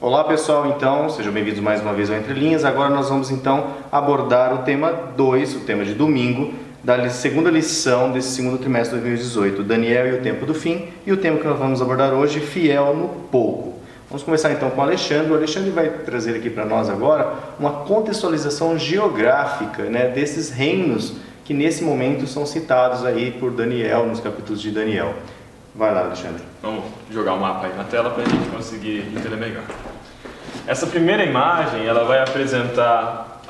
Olá pessoal, então, sejam bem-vindos mais uma vez ao Entre Linhas. Agora nós vamos então abordar o tema 2, o tema de domingo, da segunda lição desse segundo trimestre de 2018, Daniel e o tempo do fim, e o tema que nós vamos abordar hoje, fiel no pouco. Vamos começar então com o Alexandre. O Alexandre vai trazer aqui para nós agora uma contextualização geográfica, desses reinos que nesse momento são citados aí por Daniel, nos capítulos de Daniel. Vai lá, Alexandre. Vamos jogar o mapa aí na tela para a gente conseguir entender melhor. Essa primeira imagem, ela vai apresentar,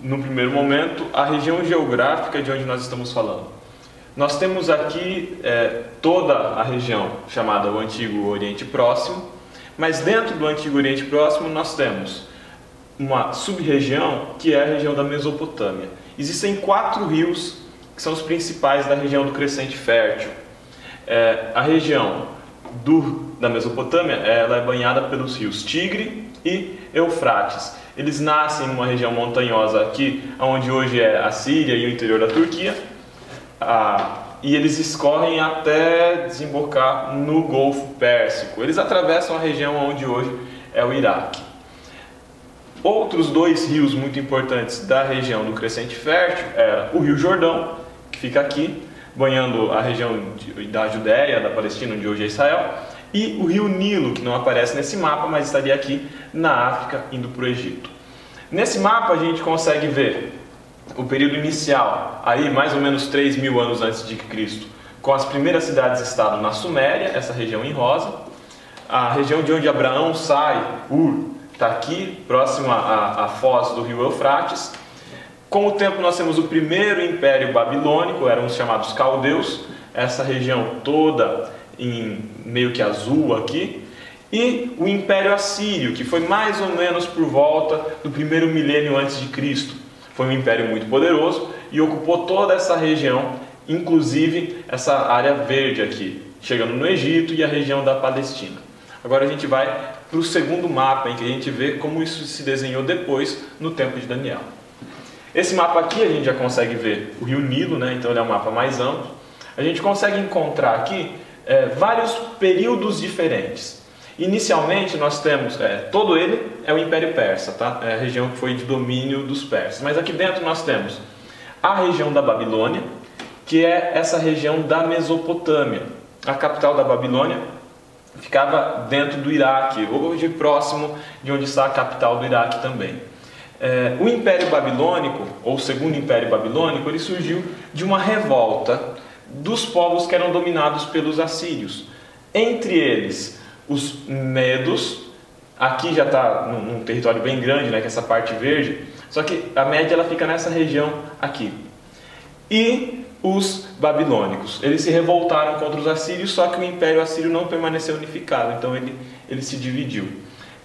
no primeiro momento, a região geográfica de onde nós estamos falando. Nós temos aqui toda a região chamada o Antigo Oriente Próximo, mas dentro do Antigo Oriente Próximo nós temos uma sub-região que é a região da Mesopotâmia. Existem 4 rios que são os principais da região do Crescente Fértil. A região da Mesopotâmia ela é banhada pelos rios Tigre e Eufrates. Eles nascem numa região montanhosa aqui, onde hoje é a Síria e o interior da Turquia, e eles escorrem até desembocar no Golfo Pérsico. Eles atravessam a região onde hoje é o Iraque. Outros 2 rios muito importantes da região do Crescente Fértil era o Rio Jordão, que fica aqui, banhando a região da Judéia, da Palestina, onde hoje é Israel, e o rio Nilo, que não aparece nesse mapa, mas estaria aqui na África, indo para o Egito. Nesse mapa a gente consegue ver o período inicial, aí mais ou menos 3.000 anos antes de Cristo, com as primeiras cidades-estado na Suméria, essa região em rosa. A região de onde Abraão sai, Ur, está aqui, próximo à foz do rio Eufrates. Com o tempo nós temos o primeiro império babilônico, eram os chamados caldeus, essa região toda em meio que azul aqui, e o império assírio, que foi mais ou menos por volta do primeiro milênio antes de Cristo. Foi um império muito poderoso e ocupou toda essa região, inclusive essa área verde aqui, chegando no Egito e a região da Palestina. Agora a gente vai para o segundo mapa, em que a gente vê como isso se desenhou depois no tempo de Daniel. Esse mapa aqui a gente já consegue ver o rio Nilo, então ele é um mapa mais amplo. A gente consegue encontrar aqui vários períodos diferentes. Inicialmente nós temos, todo ele é o Império Persa, tá? É a região que foi de domínio dos persas. Mas aqui dentro nós temos a região da Babilônia, que é essa região da Mesopotâmia. A capital da Babilônia ficava dentro do Iraque, hoje próximo de onde está a capital do Iraque também. O Império Babilônico, ou o Segundo Império Babilônico, ele surgiu de uma revolta dos povos que eram dominados pelos assírios. Entre eles, os medos, aqui já está num território bem grande, que é essa parte verde, só que a Média ela fica nessa região aqui. E os babilônicos, eles se revoltaram contra os assírios, só que o Império Assírio não permaneceu unificado, então ele se dividiu.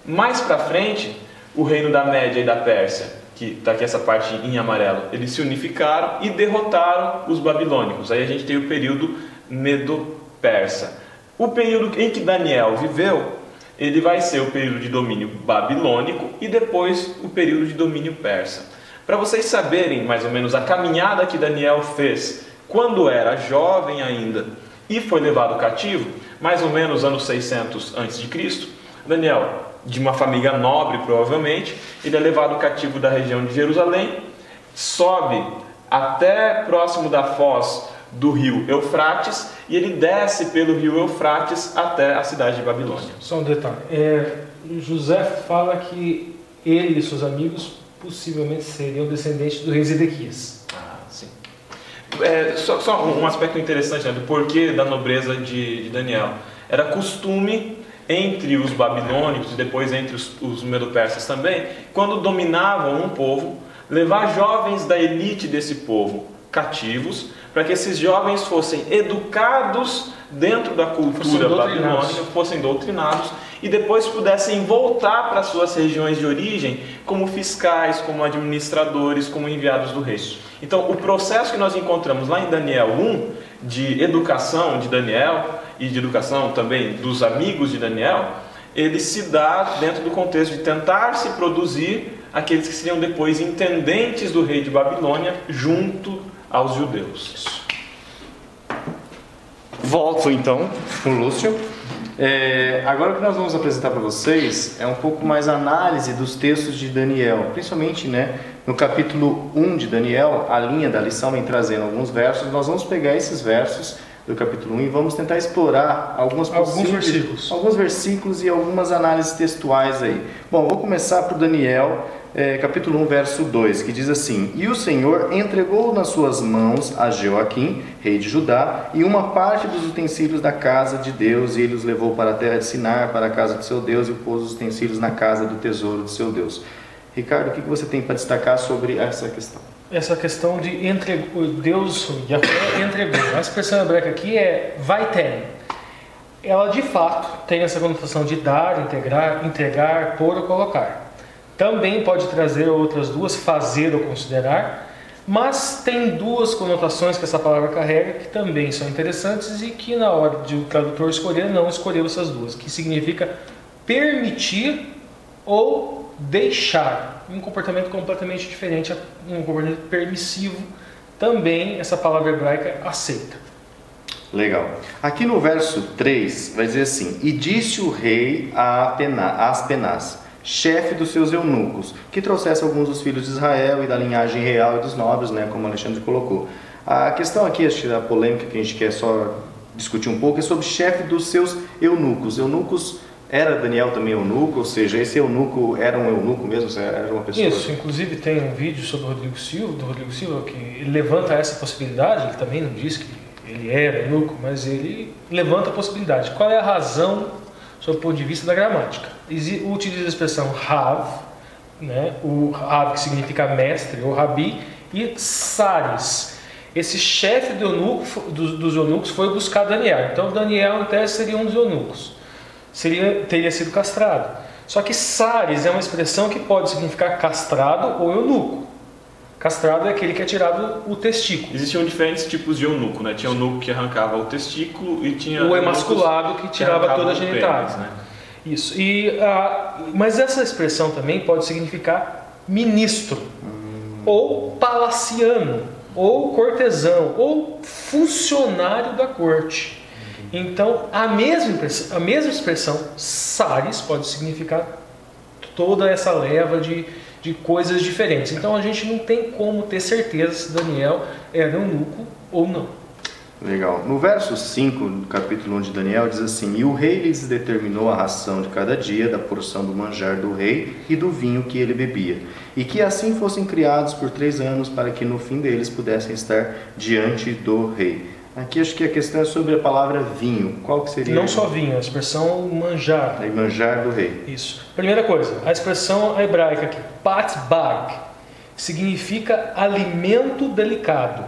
Mais para frente, o reino da Média e da Pérsia, que está aqui essa parte em amarelo, eles se unificaram e derrotaram os babilônicos. Aí a gente tem o período Medo-Persa. O período em que Daniel viveu, ele vai ser o período de domínio babilônico e depois o período de domínio persa. Para vocês saberem mais ou menos a caminhada que Daniel fez quando era jovem ainda e foi levado cativo, mais ou menos anos 600 a.C., Daniel, de uma família nobre provavelmente, ele é levado cativo da região de Jerusalém, sobe até próximo da foz do rio Eufrates e ele desce pelo rio Eufrates até a cidade de Babilônia. Só um detalhe, José fala que ele e seus amigos possivelmente seriam descendentes do rei Zedequias. Sim. Só um aspecto interessante do porquê da nobreza de Daniel. Era costume entre os babilônicos e depois entre os medo-persas também, quando dominavam um povo, levar jovens da elite desse povo cativos, para que esses jovens fossem educados dentro da cultura babilônica, fossem doutrinados e depois pudessem voltar para suas regiões de origem como fiscais, como administradores, como enviados do rei. Então, o processo que nós encontramos lá em Daniel 1, de educação de Daniel e de educação também dos amigos de Daniel, ele se dá dentro do contexto de tentar se produzir aqueles que seriam depois intendentes do rei de Babilônia junto aos judeus. Volto então com o Lúcio. Agora o que nós vamos apresentar para vocês é um pouco mais análise dos textos de Daniel, principalmente, né, no capítulo 1 de Daniel. A linha da lição vem trazendo alguns versos. Nós vamos pegar esses versos do capítulo 1 e vamos tentar explorar alguns versículos e algumas análises textuais aí. Bom, vou começar por Daniel, capítulo 1, verso 2, que diz assim: E o Senhor entregou nas suas mãos a Jeoaquim, rei de Judá, e uma parte dos utensílios da casa de Deus, e ele os levou para a terra de Sinar, para a casa de seu Deus, e pôs os utensílios na casa do tesouro de seu Deus. Ricardo, o que você tem para destacar sobre essa questão? Essa questão de Deus, Yahvé, entregou. A expressão hebraica aqui é vaiten. Ela de fato tem essa conotação de dar, entregar, pôr ou colocar. Também pode trazer outras duas, fazer ou considerar, mas tem duas conotações que essa palavra carrega que também são interessantes e que na hora de o tradutor escolher, não escolheu essas duas, que significa permitir ou deixar. Um comportamento completamente diferente, um comportamento permissivo, também essa palavra hebraica aceita. Legal. Aqui no verso 3 vai dizer assim: E disse o rei a Aspenaz, chefe dos seus eunucos, que trouxesse alguns dos filhos de Israel e da linhagem real e dos nobres, né, como o Alexandre colocou. A questão aqui, acho que a polêmica que a gente quer só discutir um pouco, é sobre chefe dos seus eunucos. Eunucos, era Daniel também eunuco? Ou seja, esse eunuco era um eunuco mesmo? Era uma pessoa? Isso, inclusive tem um vídeo sobre o Rodrigo Silva, que ele levanta essa possibilidade. Ele também não diz que ele era eunuco, mas ele levanta a possibilidade. Qual é a razão, sob o ponto de vista da gramática? Utiliza a expressão Rav, né? O Rav que significa mestre ou rabi, e Sares. Esse chefe dos eunucos foi buscar Daniel. Então Daniel, em tese, seria um dos eunucos. Teria sido castrado. Só que Sares é uma expressão que pode significar castrado ou eunuco. Castrado é aquele que é tirado o testículo. Existiam diferentes tipos de eunuco, né? Tinha eunuco que arrancava o testículo e tinha o emasculado que tirava toda a genitália. Né? Isso. Mas essa expressão também pode significar ministro, ou palaciano, ou cortesão, ou funcionário da corte. Então, a mesma expressão, Sares, pode significar toda essa leva de coisas diferentes. Então, a gente não tem como ter certeza se Daniel era eunuco ou não. Legal. No verso 5 do capítulo 1 de Daniel diz assim: E o rei lhes determinou a ração de cada dia, da porção do manjar do rei e do vinho que ele bebia, e que assim fossem criados por 3 anos, para que no fim deles pudessem estar diante do rei. Aqui acho que a questão é sobre a palavra vinho. Qual que seria? Não só vinho, a expressão manjar. É manjar do rei. Isso. Primeira coisa, a expressão hebraica aqui, patbag, significa alimento delicado.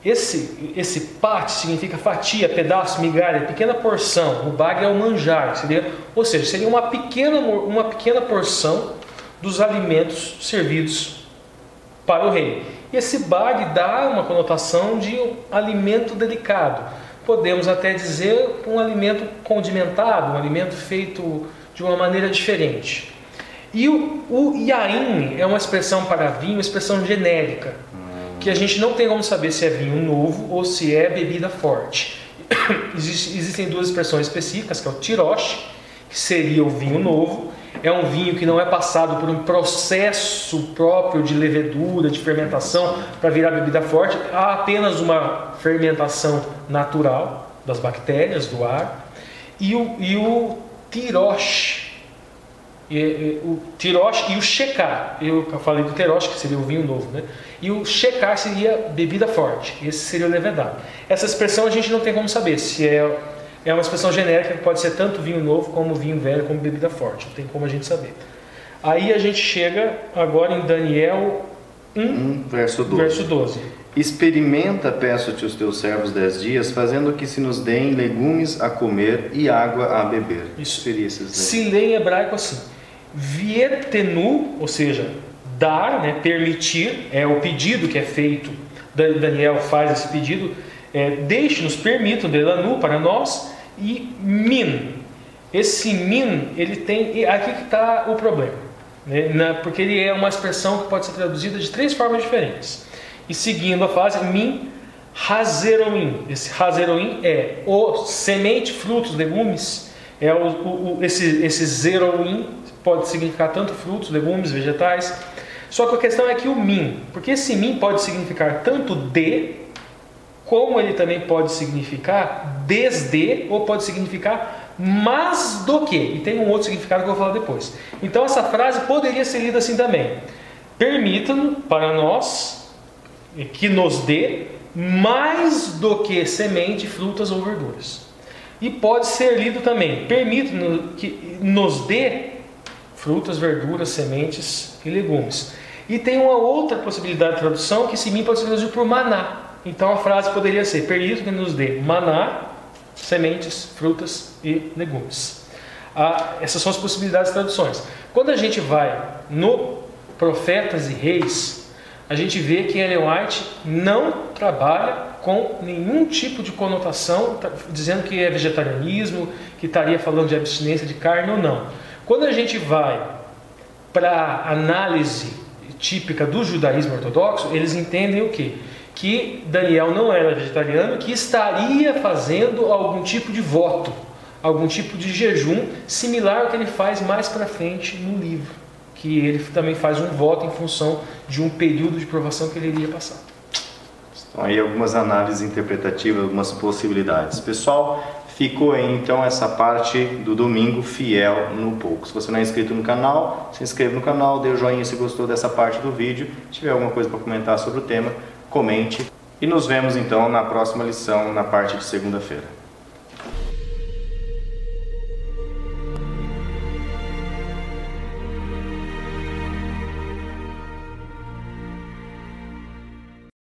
Esse pat significa fatia, pedaço, migalha, pequena porção. O bag é o manjar, seria uma pequena porção dos alimentos servidos para o rei. E esse bag dá uma conotação de alimento delicado. Podemos até dizer um alimento condimentado, um alimento feito de uma maneira diferente. E o yain é uma expressão para vinho, uma expressão genérica, que a gente não tem como saber se é vinho novo ou se é bebida forte. Existem duas expressões específicas, que é o tirosh, que seria o vinho novo. É um vinho que não é passado por um processo próprio de levedura, de fermentação, para virar bebida forte. Há apenas uma fermentação natural das bactérias, do ar. E o tirosh, o tirosh e o shekhar. Eu falei do tirosh, que seria o vinho novo, né? E o shekhar seria bebida forte. Esse seria o levedado. Essa expressão a gente não tem como saber se é uma expressão genérica que pode ser tanto vinho novo como vinho velho, como bebida forte. Não tem como a gente saber. Aí a gente chega agora em Daniel 1, verso 12. Experimenta, peço-te os teus servos 10 dias, fazendo que se nos deem legumes a comer e água a beber. Isso seria esses 10. Se lê em hebraico assim: Vietenu, ou seja, dar, né, permitir, é o pedido que é feito. Daniel faz esse pedido. Deixe-nos, permita, delanu, para nós, e min. Esse min, ele tem, aqui que está o problema, né? Porque ele é uma expressão que pode ser traduzida de 3 formas diferentes. E seguindo a frase, min hazeroim. Esse hazeroim é o semente, frutos, legumes Esse zero in pode significar tanto frutos, legumes, vegetais. Só que a questão é que o min, porque esse min pode significar tanto de, como ele também pode significar desde, ou pode significar mas do que. E tem um outro significado que eu vou falar depois. Então essa frase poderia ser lida assim também: permita-nos para nós que nos dê mais do que semente, frutas ou verduras. E pode ser lido também: permita-nos que nos dê frutas, verduras, sementes e legumes. E tem uma outra possibilidade de tradução, que esse min pode ser traduzido por maná. Então a frase poderia ser: permita que nos dê maná, sementes, frutas e legumes. Essas são as possibilidades de traduções. Quando a gente vai no Profetas e Reis, a gente vê que Ellen White não trabalha com nenhum tipo de conotação, dizendo que é vegetarianismo, que estaria falando de abstinência de carne ou não. Quando a gente vai para a análise típica do judaísmo ortodoxo, eles entendem o quê? Que Daniel não era vegetariano, que estaria fazendo algum tipo de voto, algum tipo de jejum, similar ao que ele faz mais para frente no livro, que ele também faz um voto em função de um período de provação que ele iria passar. Então aí algumas análises interpretativas, algumas possibilidades. Pessoal, ficou aí então essa parte do domingo fiel no pouco. Se você não é inscrito no canal, se inscreva no canal, dê o joinha se gostou dessa parte do vídeo. Se tiver alguma coisa para comentar sobre o tema, comente. E nos vemos então na próxima lição, na parte de segunda-feira.